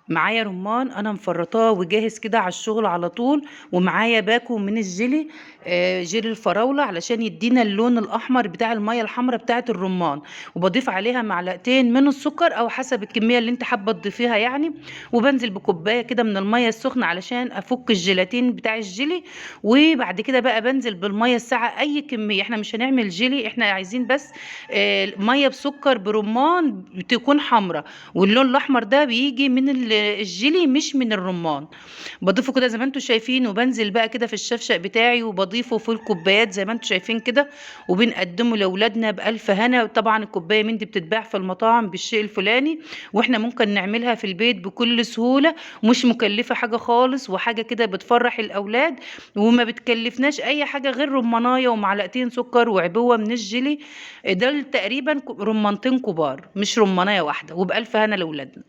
معايا رمان انا مفرطاه وجاهز كده على الشغل على طول، ومعايا باكو من الجيلي. جيلي الفراولة علشان يدينا اللون الاحمر بتاع المية الحمراء بتاعة الرمان. وبضيف عليها معلقتين من السكر او حسب الكمية اللي انت حابة تضيفيها يعني. وبنزل بكوباية كده من المية السخنة علشان افك الجيلاتين بتاع الجيلي. وبعد كده بقى بنزل بالمية الساقعة اي كمية، احنا مش هنعمل جيلي، احنا عايزين بس مية بسكر برمان تكون حمراء. واللون الاحمر ده بيجي من الجيلي مش من الرمان. بضيفه كده زي ما انتم شايفين، وبنزل بقى كده في الشفشق بتاعي وبضيفه في الكوبايات زي ما انتم شايفين كده. وبنقدمه لاولادنا بالف هنا. طبعا الكوبايه من دي بتتباع في المطاعم بالشيء الفلاني، واحنا ممكن نعملها في البيت بكل سهوله، مش مكلفه حاجه خالص، وحاجه كده بتفرح الاولاد. وما بتكلفناش اي حاجه غير رمانايه ومعلقتين سكر وعبوه من الجيلي. ده تقريبا رمانتين كبار مش رمانيه واحده، وبالف هنا لاولادنا.